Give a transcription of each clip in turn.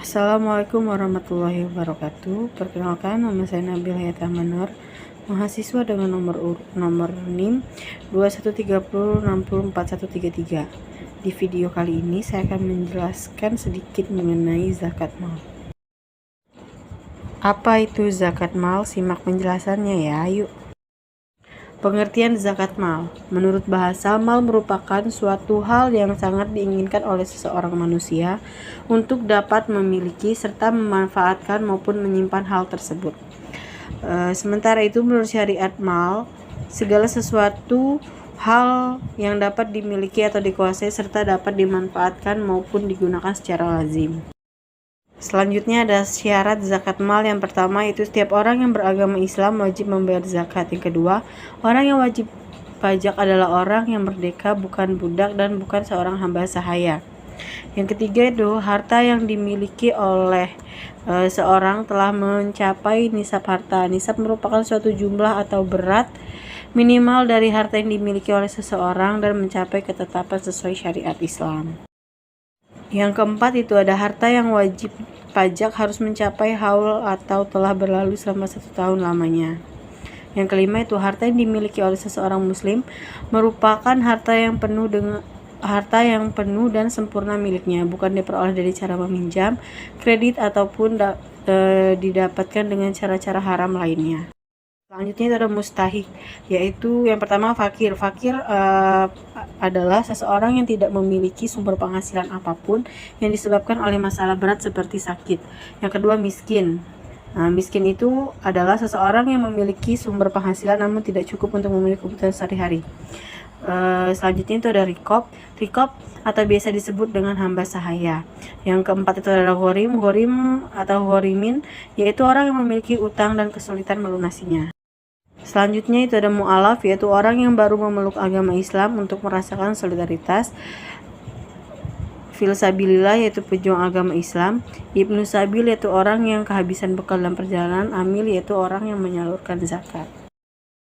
Assalamualaikum warahmatullahi wabarakatuh. Perkenalkan, nama saya Nabila Hayata Manur, mahasiswa dengan nomor NIM 2130604133. Di video kali ini saya akan menjelaskan sedikit mengenai zakat mal. Apa itu zakat mal? Simak penjelasannya ya, yuk. Pengertian zakat mal. Menurut bahasa, mal merupakan suatu hal yang sangat diinginkan oleh seseorang manusia untuk dapat memiliki serta memanfaatkan maupun menyimpan hal tersebut. Sementara itu, menurut syariat mal, segala sesuatu hal yang dapat dimiliki atau dikuasai serta dapat dimanfaatkan maupun digunakan secara lazim. Selanjutnya ada syarat zakat mal. Yang pertama itu setiap orang yang beragama Islam wajib membayar zakat. Yang kedua, orang yang wajib pajak adalah orang yang merdeka, bukan budak dan bukan seorang hamba sahaya. Yang ketiga itu harta yang dimiliki oleh seorang telah mencapai nisab harta. Nisab merupakan suatu jumlah atau berat minimal dari harta yang dimiliki oleh seseorang dan mencapai ketetapan sesuai syariat Islam. Yang keempat itu ada harta yang wajib pajak harus mencapai haul atau telah berlalu selama 1 tahun lamanya. Yang kelima itu harta yang dimiliki oleh seseorang muslim merupakan harta yang penuh dan sempurna miliknya, bukan diperoleh dari cara meminjam, kredit ataupun didapatkan dengan cara-cara haram lainnya. Selanjutnya itu ada mustahik, yaitu yang pertama fakir. Fakir adalah seseorang yang tidak memiliki sumber penghasilan apapun yang disebabkan oleh masalah berat seperti sakit. Yang kedua miskin. Miskin itu adalah seseorang yang memiliki sumber penghasilan namun tidak cukup untuk memenuhi kebutuhan sehari-hari. Selanjutnya itu ada rikob atau biasa disebut dengan hamba sahaya. Yang keempat itu adalah ghorim atau ghorimin, yaitu orang yang memiliki utang dan kesulitan melunasinya. Selanjutnya itu ada mu'alaf, yaitu orang yang baru memeluk agama Islam untuk merasakan solidaritas. Filsabilillah, yaitu pejuang agama Islam. Ibnu Sabil, yaitu orang yang kehabisan bekal dalam perjalanan. Amil, yaitu orang yang menyalurkan zakat.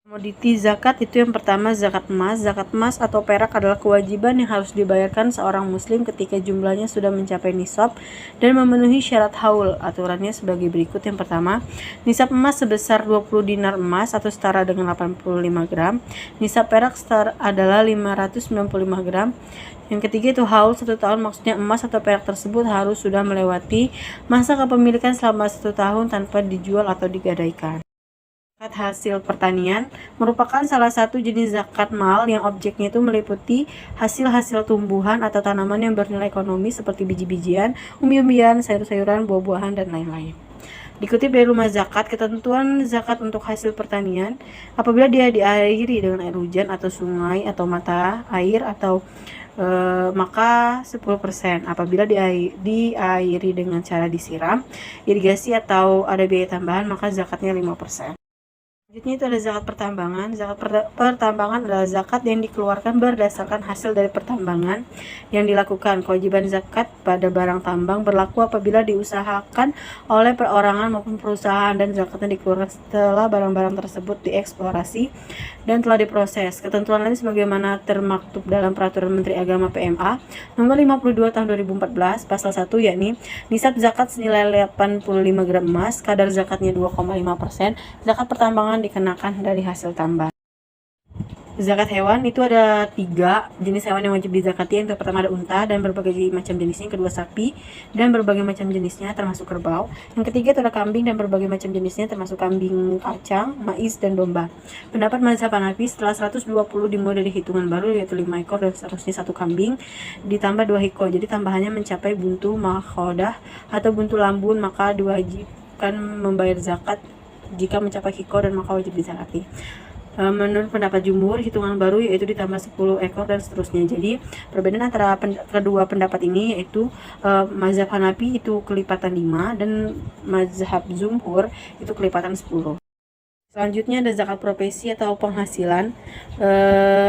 Komoditi zakat itu yang pertama zakat emas. Zakat emas atau perak adalah kewajiban yang harus dibayarkan seorang muslim ketika jumlahnya sudah mencapai nisab dan memenuhi syarat haul. Aturannya sebagai berikut. Yang pertama, nisab emas sebesar 20 dinar emas atau setara dengan 85 gram. Nisab perak adalah 595 gram. Yang ketiga itu haul 1 tahun, maksudnya emas atau perak tersebut harus sudah melewati masa kepemilikan selama 1 tahun tanpa dijual atau digadaikan. Zakat hasil pertanian merupakan salah satu jenis zakat mal yang objeknya itu meliputi hasil-hasil tumbuhan atau tanaman yang bernilai ekonomi seperti biji-bijian, umbi-umbian, sayur-sayuran, buah-buahan, dan lain-lain. Dikutip dari Rumah Zakat, ketentuan zakat untuk hasil pertanian apabila dia diairi dengan air hujan atau sungai atau mata air atau maka 10%. Apabila diairi dengan cara disiram, irigasi atau ada biaya tambahan, maka zakatnya 5%. Selanjutnya itu ada zakat pertambangan. Zakat pertambangan adalah zakat yang dikeluarkan berdasarkan hasil dari pertambangan yang dilakukan. Kewajiban zakat pada barang tambang berlaku apabila diusahakan oleh perorangan maupun perusahaan dan zakatnya dikeluarkan setelah barang-barang tersebut dieksplorasi dan telah diproses. Ketentuan lain sebagaimana termaktub dalam Peraturan Menteri Agama PMA Nomor 52 Tahun 2014 Pasal 1, yakni nisab zakat senilai 85 gram emas, kadar zakatnya 2,5%. Zakat pertambangan dikenakan dari hasil tambang. Zakat hewan itu ada 3 jenis hewan yang wajib dizakati. Yang pertama ada unta dan berbagai macam jenisnya. Yang kedua sapi dan berbagai macam jenisnya termasuk kerbau. Yang ketiga itu ada kambing dan berbagai macam jenisnya termasuk kambing kacang, mais, dan domba. Pendapat mazhab Hanafi, setelah 120 dimulai dari hitungan baru, yaitu 5 ekor dan seterusnya 1 kambing ditambah 2 hiko. Jadi tambahannya mencapai buntu mahkodah atau buntu lambun, maka diwajibkan membayar zakat jika mencapai hiko dan maka wajib dizakati. Menurut pendapat jumhur, hitungan baru yaitu ditambah 10 ekor dan seterusnya. Jadi perbedaan antara kedua pendapat ini yaitu mazhab Hanafi itu kelipatan 5 dan mazhab jumhur itu kelipatan 10. Selanjutnya ada zakat profesi atau penghasilan.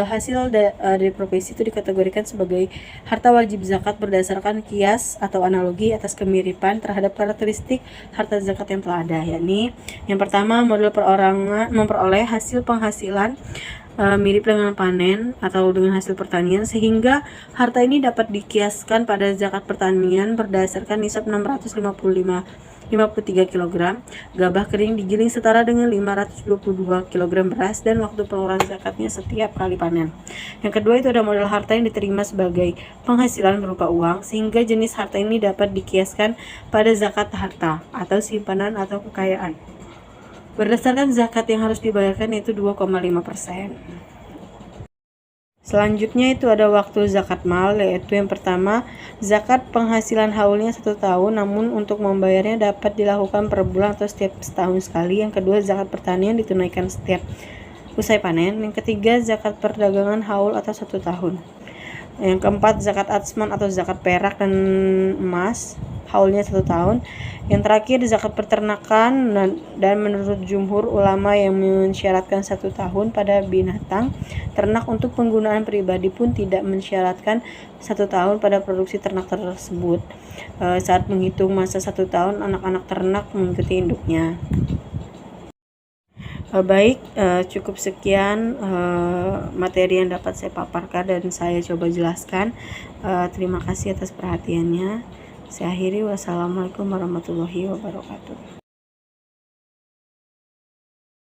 Hasil dari profesi itu dikategorikan sebagai harta wajib zakat berdasarkan kias atau analogi atas kemiripan terhadap karakteristik harta zakat yang telah ada, yakni yang pertama model perorangan memperoleh hasil penghasilan mirip dengan panen atau dengan hasil pertanian, sehingga harta ini dapat dikiaskan pada zakat pertanian berdasarkan nisab 53 kg gabah kering digiling setara dengan 522 kg beras dan waktu pengeluaran zakatnya setiap kali panen. Yang kedua itu ada modal harta yang diterima sebagai penghasilan berupa uang, sehingga jenis harta ini dapat dikiaskan pada zakat harta atau simpanan atau kekayaan. Berdasarkan zakat yang harus dibayarkan yaitu 2,5%. Selanjutnya itu ada waktu zakat mal, yaitu yang pertama zakat penghasilan haulnya 1 tahun, namun untuk membayarnya dapat dilakukan per bulan atau setiap setahun sekali. Yang kedua zakat pertanian ditunaikan setiap usai panen. Yang ketiga zakat perdagangan haul atau 1 tahun. Yang keempat zakat atsman atau zakat perak dan emas, haulnya 1 tahun. Yang terakhir zakat peternakan, dan menurut jumhur ulama yang mensyaratkan 1 tahun pada binatang ternak untuk penggunaan pribadi pun tidak mensyaratkan 1 tahun pada produksi ternak tersebut. Saat menghitung masa 1 tahun anak-anak ternak mengikuti induknya. Baik, cukup sekian materi yang dapat saya paparkan dan saya coba jelaskan. Terima kasih atas perhatiannya. Saya akhiri, wassalamualaikum warahmatullahi wabarakatuh.